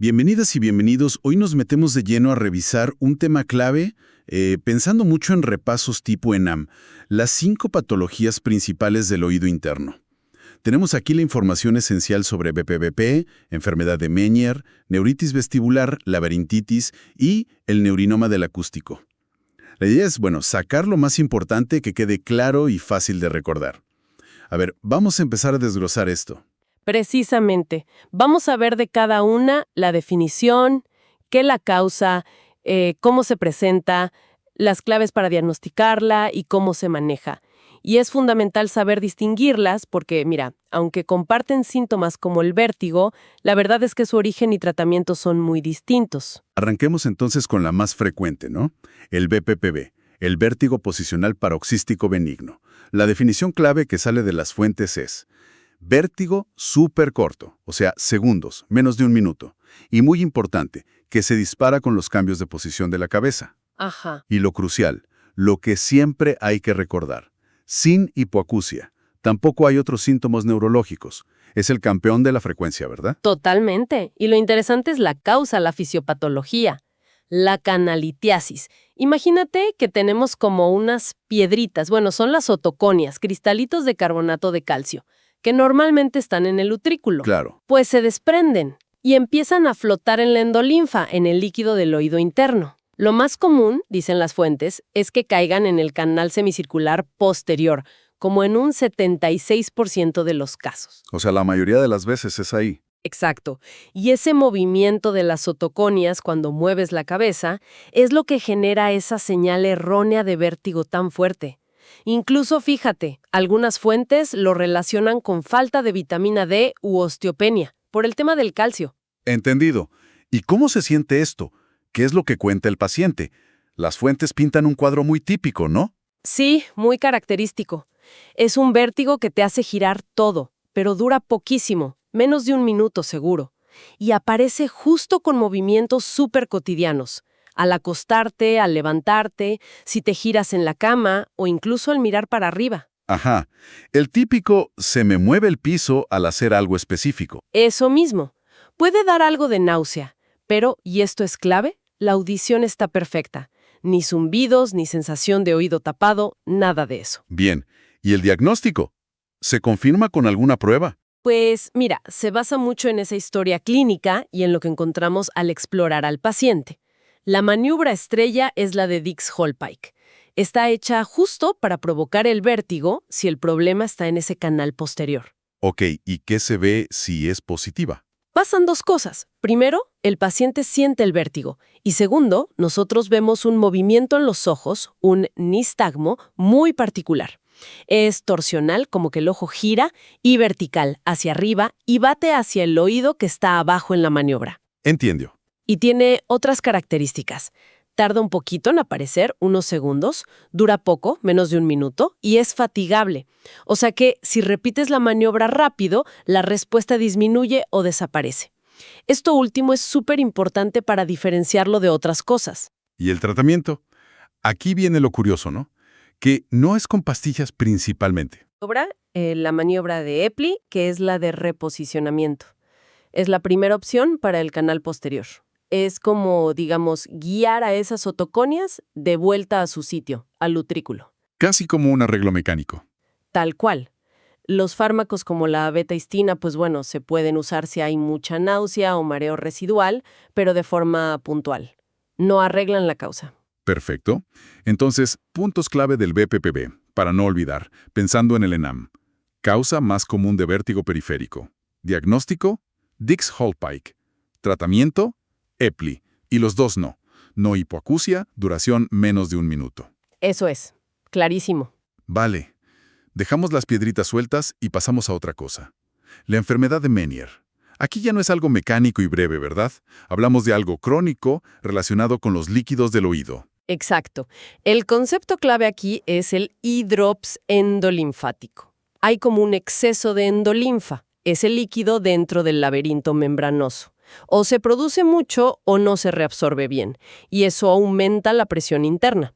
Bienvenidas y bienvenidos. Hoy nos metemos de lleno a revisar un tema clave, pensando mucho en repasos tipo ENAM, las 5 patologías principales del oído interno. Tenemos aquí la información esencial sobre BPBP, enfermedad de Meniere, neuritis vestibular, laberintitis y el neurinoma del acústico. La idea es, sacar lo más importante que quede claro y fácil de recordar. A ver, vamos a empezar a desglosar esto. Precisamente. Vamos a ver de cada una la definición, qué la causa, cómo se presenta, las claves para diagnosticarla y cómo se maneja. Y es fundamental saber distinguirlas porque, mira, aunque comparten síntomas como el vértigo, la verdad es que su origen y tratamiento son muy distintos. Arranquemos entonces con la más frecuente, ¿no? El BPPB, el vértigo posicional paroxístico benigno. La definición clave que sale de las fuentes es vértigo súper corto, o sea, segundos, menos de un minuto. Y muy importante, que se dispara con los cambios de posición de la cabeza. Ajá. Y lo crucial, lo que siempre hay que recordar, sin hipoacusia. Tampoco hay otros síntomas neurológicos. Es el campeón de la frecuencia, ¿verdad? Totalmente. Y lo interesante es la causa, la fisiopatología. La canalitiasis. Imagínate que tenemos como unas piedritas, son las otoconias, cristalitos de carbonato de calcio, que normalmente están en el utrículo. Claro. Pues se desprenden y empiezan a flotar en la endolinfa, en el líquido del oído interno. Lo más común, dicen las fuentes, es que caigan en el canal semicircular posterior, como en un 76% de los casos. O sea, la mayoría de las veces es ahí. Exacto. Y ese movimiento de las otoconias cuando mueves la cabeza es lo que genera esa señal errónea de vértigo tan fuerte. Incluso, fíjate, algunas fuentes lo relacionan con falta de vitamina D u osteopenia, por el tema del calcio. Entendido. ¿Y cómo se siente esto? ¿Qué es lo que cuenta el paciente? Las fuentes pintan un cuadro muy típico, ¿no? Sí, muy característico. Es un vértigo que te hace girar todo, pero dura poquísimo, menos de un minuto seguro. Y aparece justo con movimientos súper cotidianos. Al acostarte, al levantarte, si te giras en la cama o incluso al mirar para arriba. Ajá. El típico se me mueve el piso al hacer algo específico. Eso mismo. Puede dar algo de náusea, pero, y esto es clave, la audición está perfecta. Ni zumbidos, ni sensación de oído tapado, nada de eso. Bien. ¿Y el diagnóstico? ¿Se confirma con alguna prueba? Pues mira, se basa mucho en esa historia clínica y en lo que encontramos al explorar al paciente. La maniobra estrella es la de Dix-Hallpike. Está hecha justo para provocar el vértigo si el problema está en ese canal posterior. Ok, ¿y qué se ve si es positiva? Pasan dos cosas. Primero, el paciente siente el vértigo. Y segundo, nosotros vemos un movimiento en los ojos, un nistagmo, muy particular. Es torsional, como que el ojo gira, y vertical, hacia arriba, y bate hacia el oído que está abajo en la maniobra. Entiendo. Y tiene otras características. Tarda un poquito en aparecer, unos segundos, dura poco, menos de un minuto, y es fatigable. O sea que, si repites la maniobra rápido, la respuesta disminuye o desaparece. Esto último es súper importante para diferenciarlo de otras cosas. ¿Y el tratamiento? Aquí viene lo curioso, ¿no? Que no es con pastillas principalmente. La maniobra de Epley, que es la de reposicionamiento. Es la primera opción para el canal posterior. Es como, digamos, guiar a esas otoconias de vuelta a su sitio, al utrículo. Casi como un arreglo mecánico. Tal cual. Los fármacos como la betahistina, se pueden usar si hay mucha náusea o mareo residual, pero de forma puntual. No arreglan la causa. Perfecto. Entonces, puntos clave del BPPB, para no olvidar, pensando en el ENAM. Causa más común de vértigo periférico. Diagnóstico, Dix-Hallpike. Tratamiento, Epley. Y los dos no. No hipoacusia, duración menos de un minuto. Eso es. Clarísimo. Vale. Dejamos las piedritas sueltas y pasamos a otra cosa. La enfermedad de Meniere. Aquí ya no es algo mecánico y breve, ¿verdad? Hablamos de algo crónico relacionado con los líquidos del oído. Exacto. El concepto clave aquí es el hidrops endolinfático. Hay como un exceso de endolinfa, ese líquido dentro del laberinto membranoso. O se produce mucho o no se reabsorbe bien, y eso aumenta la presión interna.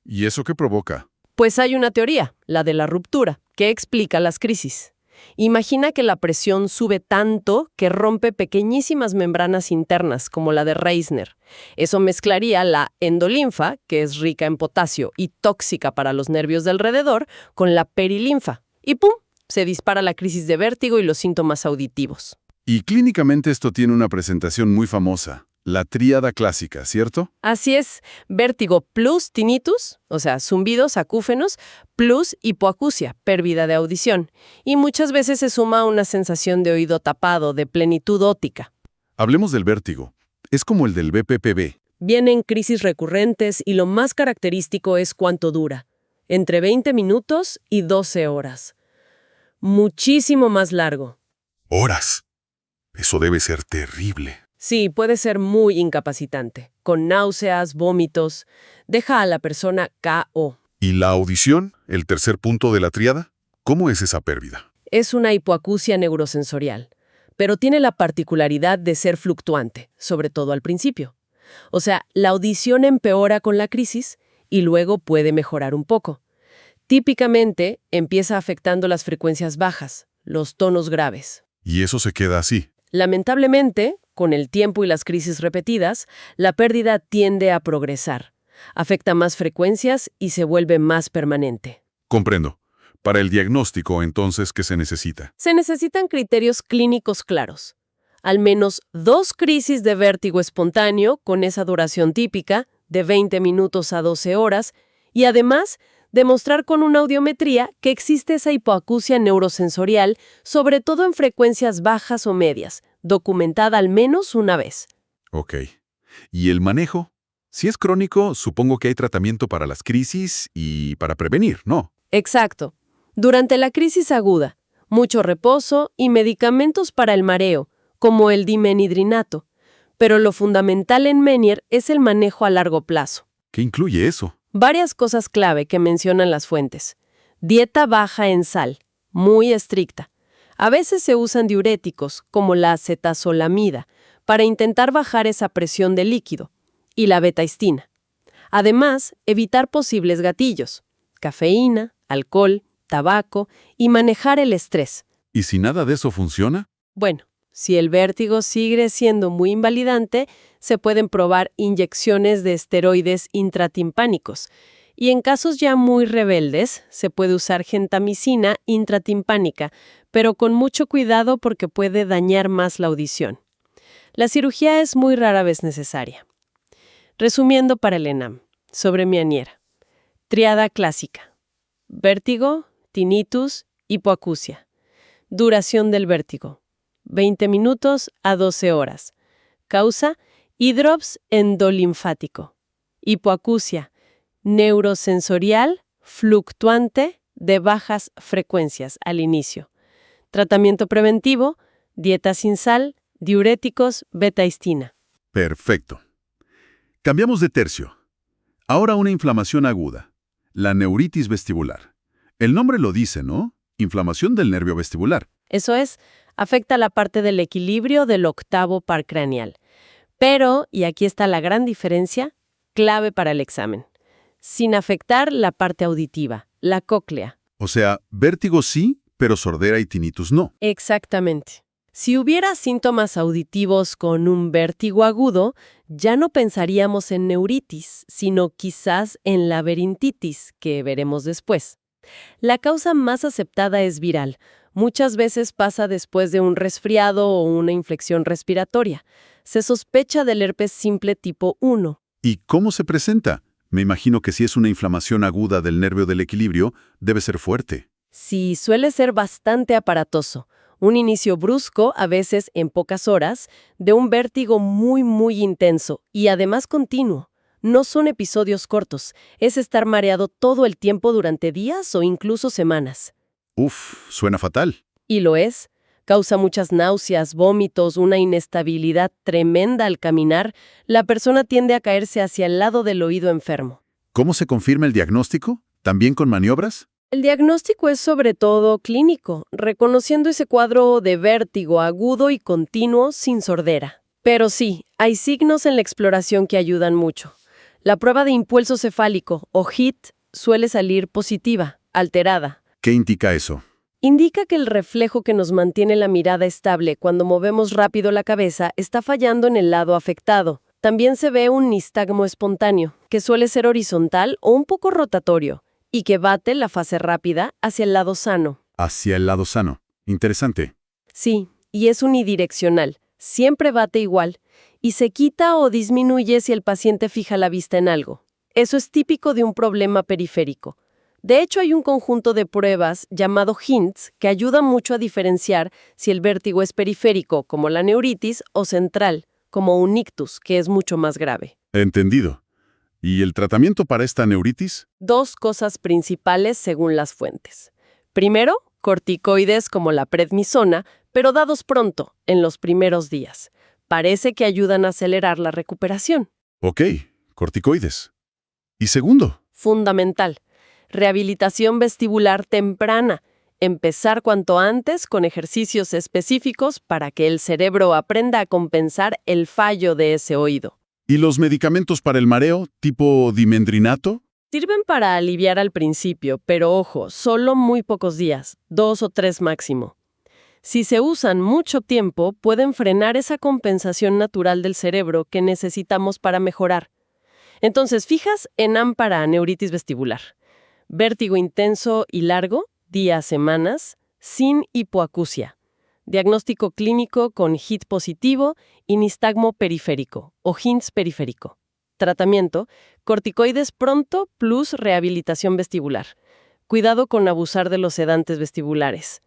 ¿Y eso qué provoca? Pues hay una teoría, la de la ruptura, que explica las crisis. Imagina que la presión sube tanto que rompe pequeñísimas membranas internas, como la de Reisner. Eso mezclaría la endolinfa, que es rica en potasio y tóxica para los nervios de alrededor, con la perilinfa. Y ¡pum! Se dispara la crisis de vértigo y los síntomas auditivos. Y clínicamente esto tiene una presentación muy famosa, la tríada clásica, ¿cierto? Así es, vértigo plus tinnitus, o sea, zumbidos, acúfenos, plus hipoacusia, pérdida de audición. Y muchas veces se suma una sensación de oído tapado, de plenitud óptica. Hablemos del vértigo. Es como el del BPPB. Vienen crisis recurrentes y lo más característico es cuánto dura, entre 20 minutos y 12 horas. Muchísimo más largo. Horas. Eso debe ser terrible. Sí, puede ser muy incapacitante, con náuseas, vómitos. Deja a la persona KO. ¿Y la audición, el tercer punto de la tríada? ¿Cómo es esa pérdida? Es una hipoacusia neurosensorial, pero tiene la particularidad de ser fluctuante, sobre todo al principio. O sea, la audición empeora con la crisis y luego puede mejorar un poco. Típicamente, empieza afectando las frecuencias bajas, los tonos graves. ¿Y eso se queda así? Lamentablemente, con el tiempo y las crisis repetidas, la pérdida tiende a progresar. Afecta más frecuencias y se vuelve más permanente. Comprendo. Para el diagnóstico, entonces, ¿qué se necesita? Se necesitan criterios clínicos claros. Al menos 2 crisis de vértigo espontáneo con esa duración típica, de 20 minutos a 12 horas, y además demostrar con una audiometría que existe esa hipoacusia neurosensorial, sobre todo en frecuencias bajas o medias, documentada al menos una vez. Ok. ¿Y el manejo? Si es crónico, supongo que hay tratamiento para las crisis y para prevenir, ¿no? Exacto. Durante la crisis aguda, mucho reposo y medicamentos para el mareo, como el dimenhidrinato. Pero lo fundamental en Meniere es el manejo a largo plazo. ¿Qué incluye eso? Varias cosas clave que mencionan las fuentes. Dieta baja en sal, muy estricta. A veces se usan diuréticos, como la acetazolamida, para intentar bajar esa presión de líquido, y la betaistina. Además, evitar posibles gatillos, cafeína, alcohol, tabaco y manejar el estrés. ¿Y si nada de eso funciona? Bueno, si el vértigo sigue siendo muy invalidante, se pueden probar inyecciones de esteroides intratimpánicos. Y en casos ya muy rebeldes, se puede usar gentamicina intratimpánica, pero con mucho cuidado porque puede dañar más la audición. La cirugía es muy rara vez necesaria. Resumiendo para el ENAM, sobre Meniere. Tríada clásica. Vértigo, tinnitus, hipoacusia. Duración del vértigo. 20 minutos a 12 horas. Causa, hidrops endolinfático. Hipoacusia, neurosensorial, fluctuante, de bajas frecuencias al inicio. Tratamiento preventivo, dieta sin sal, diuréticos, betaistina. Perfecto. Cambiamos de tercio. Ahora una inflamación aguda, la neuritis vestibular. El nombre lo dice, ¿no? Inflamación del nervio vestibular. Eso es, afecta la parte del equilibrio del octavo par craneal. Pero, y aquí está la gran diferencia, clave para el examen, sin afectar la parte auditiva, la cóclea. O sea, vértigo sí, pero sordera y tinnitus no. Exactamente. Si hubiera síntomas auditivos con un vértigo agudo, ya no pensaríamos en neuritis, sino quizás en laberintitis, que veremos después. La causa más aceptada es viral. Muchas veces pasa después de un resfriado o una infección respiratoria. Se sospecha del herpes simple tipo 1. ¿Y cómo se presenta? Me imagino que si es una inflamación aguda del nervio del equilibrio, debe ser fuerte. Sí, suele ser bastante aparatoso. Un inicio brusco, a veces en pocas horas, de un vértigo muy intenso y además continuo. No son episodios cortos, es estar mareado todo el tiempo durante días o incluso semanas. Uf, suena fatal. Y lo es. Causa muchas náuseas, vómitos, una inestabilidad tremenda al caminar. La persona tiende a caerse hacia el lado del oído enfermo. ¿Cómo se confirma el diagnóstico? ¿También con maniobras? El diagnóstico es sobre todo clínico, reconociendo ese cuadro de vértigo agudo y continuo sin sordera. Pero sí, hay signos en la exploración que ayudan mucho. La prueba de impulso cefálico, o HIT, suele salir positiva, alterada. ¿Qué indica eso? Indica que el reflejo que nos mantiene la mirada estable cuando movemos rápido la cabeza está fallando en el lado afectado. También se ve un nistagmo espontáneo, que suele ser horizontal o un poco rotatorio, y que bate la fase rápida hacia el lado sano. Hacia el lado sano. Interesante. Sí, y es unidireccional. Siempre bate igual, y se quita o disminuye si el paciente fija la vista en algo. Eso es típico de un problema periférico. De hecho, hay un conjunto de pruebas llamado HINTS que ayuda mucho a diferenciar si el vértigo es periférico, como la neuritis, o central, como un ictus, que es mucho más grave. Entendido. ¿Y el tratamiento para esta neuritis? Dos cosas principales según las fuentes. Primero, corticoides como la prednisona, pero dados pronto, en los primeros días. Parece que ayudan a acelerar la recuperación. Ok, corticoides. ¿Y segundo? Fundamental. Rehabilitación vestibular temprana. Empezar cuanto antes con ejercicios específicos para que el cerebro aprenda a compensar el fallo de ese oído. ¿Y los medicamentos para el mareo, tipo dimendrinato? Sirven para aliviar al principio, pero ojo, solo muy pocos días, 2 o 3 máximo. Si se usan mucho tiempo, pueden frenar esa compensación natural del cerebro que necesitamos para mejorar. Entonces, fijas ENAM para neuritis vestibular. Vértigo intenso y largo, días, semanas, sin hipoacusia. Diagnóstico clínico con HIT positivo y nistagmo periférico o HINTS periférico. Tratamiento, corticoides pronto plus rehabilitación vestibular. Cuidado con abusar de los sedantes vestibulares.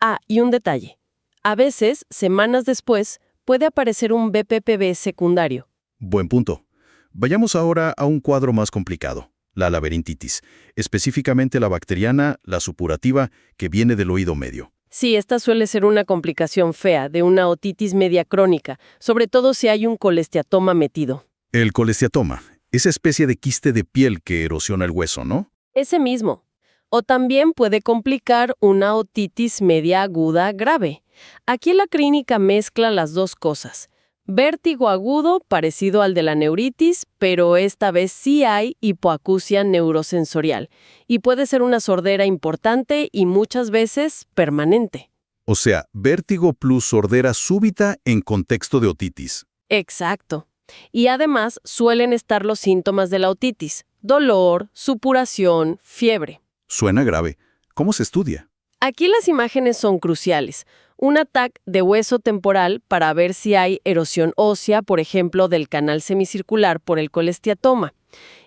Ah, y un detalle. A veces, semanas después, puede aparecer un BPPV secundario. Buen punto. Vayamos ahora a un cuadro más complicado, la laberintitis, específicamente la bacteriana, la supurativa, que viene del oído medio. Sí, esta suele ser una complicación fea de una otitis media crónica, sobre todo si hay un colesteatoma metido. El colesteatoma, esa especie de quiste de piel que erosiona el hueso, ¿no? Ese mismo. O también puede complicar una otitis media aguda grave. Aquí la clínica mezcla las dos cosas. Vértigo agudo, parecido al de la neuritis, pero esta vez sí hay hipoacusia neurosensorial, y puede ser una sordera importante y muchas veces permanente. O sea, vértigo plus sordera súbita en contexto de otitis. Exacto. Y además suelen estar los síntomas de la otitis: dolor, supuración, fiebre. Suena grave. ¿Cómo se estudia? Aquí las imágenes son cruciales. Un TAC de hueso temporal para ver si hay erosión ósea, por ejemplo, del canal semicircular por el colesteatoma,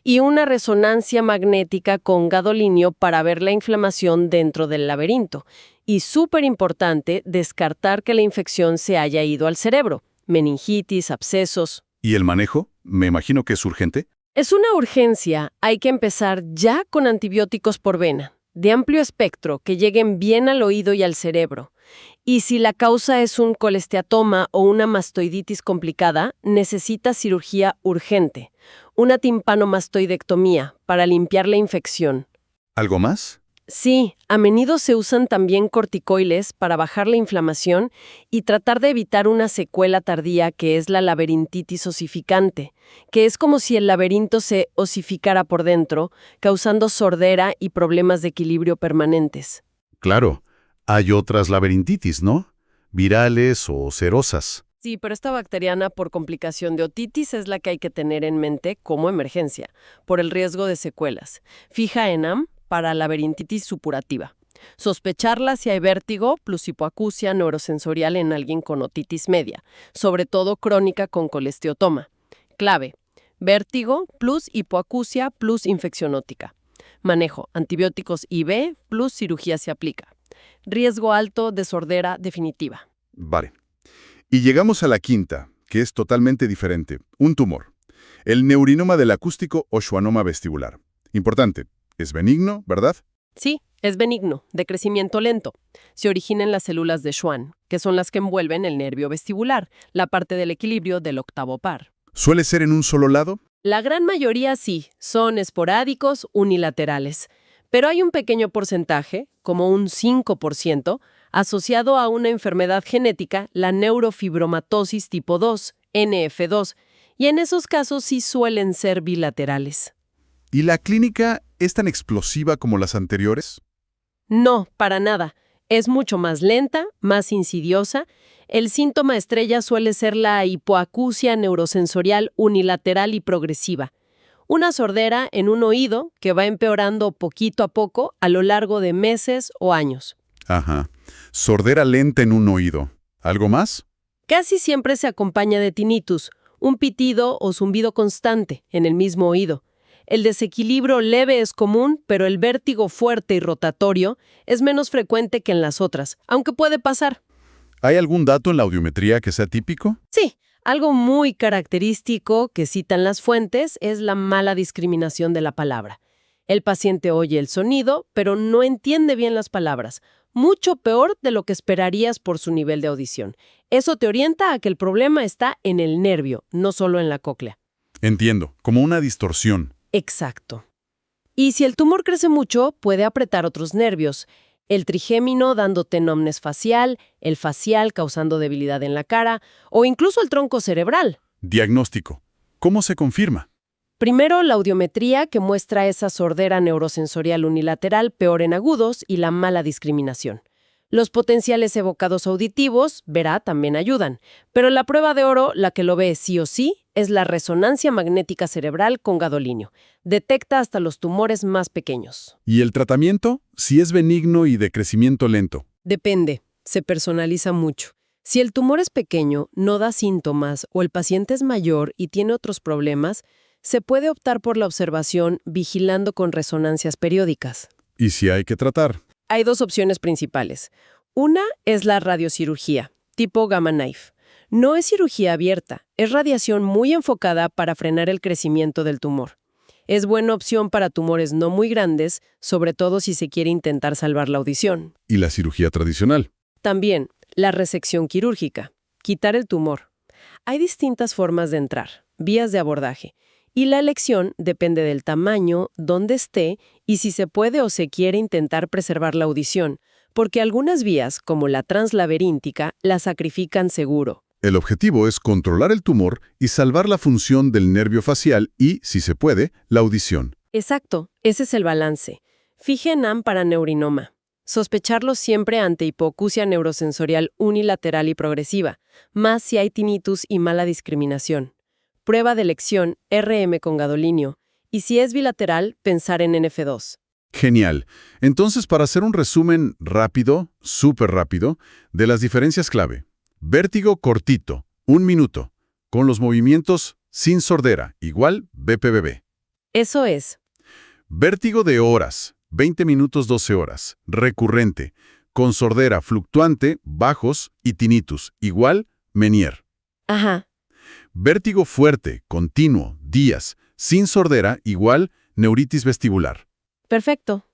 y una resonancia magnética con gadolinio para ver la inflamación dentro del laberinto. Y súper importante, descartar que la infección se haya ido al cerebro, meningitis, abscesos. ¿Y el manejo? Me imagino que es urgente. Es una urgencia, hay que empezar ya con antibióticos por vena, de amplio espectro, que lleguen bien al oído y al cerebro. Y si la causa es un colesteatoma o una mastoiditis complicada, necesita cirugía urgente, una timpanomastoidectomía para limpiar la infección. ¿Algo más? Sí, a menudo se usan también corticoides para bajar la inflamación y tratar de evitar una secuela tardía que es la laberintitis osificante, que es como si el laberinto se osificara por dentro, causando sordera y problemas de equilibrio permanentes. Claro. Hay otras laberintitis, ¿no? Virales o serosas. Sí, pero esta bacteriana por complicación de otitis es la que hay que tener en mente como emergencia, por el riesgo de secuelas. Fija ENAM para laberintitis supurativa. Sospecharla si hay vértigo plus hipoacusia neurosensorial en alguien con otitis media, sobre todo crónica con colesteatoma. Clave: vértigo plus hipoacusia plus infección ótica. Manejo: antibióticos IV plus cirugía se aplica. Riesgo alto de sordera definitiva. Vale. Y llegamos a la quinta, que es totalmente diferente. Un tumor. El neurinoma del acústico o schwannoma vestibular. Importante. Es benigno, ¿verdad? Sí, es benigno, de crecimiento lento. Se origina en las células de Schwann, que son las que envuelven el nervio vestibular, la parte del equilibrio del octavo par. ¿Suele ser en un solo lado? La gran mayoría sí, son esporádicos, unilaterales. Pero hay un pequeño porcentaje, como un 5%, asociado a una enfermedad genética, la neurofibromatosis tipo 2, NF2, y en esos casos sí suelen ser bilaterales. ¿Y la clínica es tan explosiva como las anteriores? No, para nada. Es mucho más lenta, más insidiosa. El síntoma estrella suele ser la hipoacusia neurosensorial unilateral y progresiva. Una sordera en un oído que va empeorando poquito a poco a lo largo de meses o años. Ajá. Sordera lenta en un oído. ¿Algo más? Casi siempre se acompaña de tinnitus, un pitido o zumbido constante en el mismo oído. El desequilibrio leve es común, pero el vértigo fuerte y rotatorio es menos frecuente que en las otras, aunque puede pasar. ¿Hay algún dato en la audiometría que sea típico? Sí, algo muy característico que citan las fuentes es la mala discriminación de la palabra. El paciente oye el sonido, pero no entiende bien las palabras. Mucho peor de lo que esperarías por su nivel de audición. Eso te orienta a que el problema está en el nervio, no solo en la cóclea. Entiendo, como una distorsión. Exacto. Y si el tumor crece mucho, puede apretar otros nervios. El trigémino dándote numbness facial, el facial causando debilidad en la cara, o incluso el tronco cerebral. Diagnóstico. ¿Cómo se confirma? Primero, la audiometría, que muestra esa sordera neurosensorial unilateral peor en agudos y la mala discriminación. Los potenciales evocados auditivos, verá, también ayudan. Pero la prueba de oro, la que lo ve sí o sí, es la resonancia magnética cerebral con gadolinio. Detecta hasta los tumores más pequeños. ¿Y el tratamiento? Si es benigno y de crecimiento lento. Depende, se personaliza mucho. Si el tumor es pequeño, no da síntomas o el paciente es mayor y tiene otros problemas, se puede optar por la observación vigilando con resonancias periódicas. ¿Y si hay que tratar? Hay dos opciones principales. Una es la radiocirugía, tipo Gamma Knife. No es cirugía abierta, es radiación muy enfocada para frenar el crecimiento del tumor. Es buena opción para tumores no muy grandes, sobre todo si se quiere intentar salvar la audición. ¿Y la cirugía tradicional? También, la resección quirúrgica, quitar el tumor. Hay distintas formas de entrar, vías de abordaje, y la elección depende del tamaño, dónde esté y si se puede o se quiere intentar preservar la audición, porque algunas vías, como la translaberíntica, la sacrifican seguro. El objetivo es controlar el tumor y salvar la función del nervio facial y, si se puede, la audición. Exacto, ese es el balance. Fije NAM para neurinoma. Sospecharlo siempre ante hipoacusia neurosensorial unilateral y progresiva, más si hay tinnitus y mala discriminación. Prueba de elección, RM con gadolinio. Y si es bilateral, pensar en NF2. Genial. Entonces, para hacer un resumen rápido, súper rápido, de las diferencias clave. Vértigo cortito, 1 minuto, con los movimientos sin sordera, igual BPBB. Eso es. Vértigo de horas, 20 minutos, 12 horas, recurrente, con sordera fluctuante, bajos y tinnitus, igual Menier. Ajá. Vértigo fuerte, continuo, días, sin sordera, igual neuritis vestibular. Perfecto.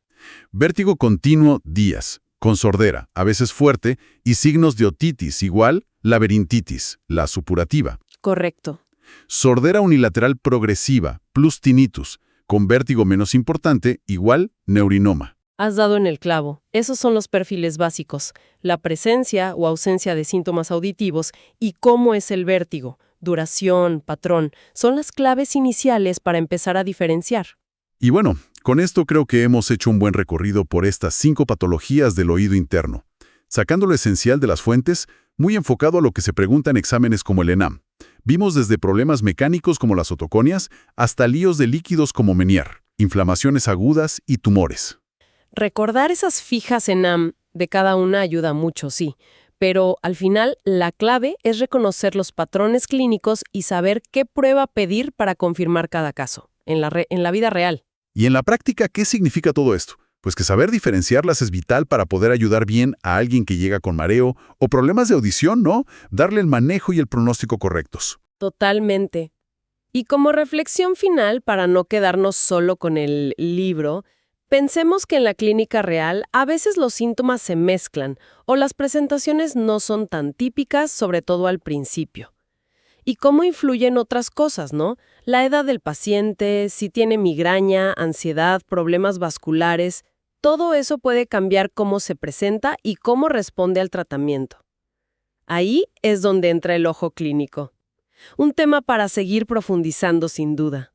Vértigo continuo, días, con sordera, a veces fuerte, y signos de otitis, igual laberintitis, la supurativa. Correcto. Sordera unilateral progresiva, plus tinnitus, con vértigo menos importante, igual neurinoma. Has dado en el clavo. Esos son los perfiles básicos. La presencia o ausencia de síntomas auditivos y cómo es el vértigo. Duración, patrón, son las claves iniciales para empezar a diferenciar. Y bueno, con esto creo que hemos hecho un buen recorrido por estas 5 patologías del oído interno, sacando lo esencial de las fuentes, muy enfocado a lo que se pregunta en exámenes como el ENAM. Vimos desde problemas mecánicos como las otoconias hasta líos de líquidos como Menier, inflamaciones agudas y tumores. Recordar esas fijas ENAM de cada una ayuda mucho, sí. Pero al final, la clave es reconocer los patrones clínicos y saber qué prueba pedir para confirmar cada caso, en la vida real. Y en la práctica, ¿qué significa todo esto? Pues que saber diferenciarlas es vital para poder ayudar bien a alguien que llega con mareo o problemas de audición, ¿no? Darle el manejo y el pronóstico correctos. Totalmente. Y como reflexión final, para no quedarnos solo con el libro, pensemos que en la clínica real a veces los síntomas se mezclan o las presentaciones no son tan típicas, sobre todo al principio. ¿Y cómo influyen otras cosas, no? La edad del paciente, si tiene migraña, ansiedad, problemas vasculares, todo eso puede cambiar cómo se presenta y cómo responde al tratamiento. Ahí es donde entra el ojo clínico. Un tema para seguir profundizando sin duda.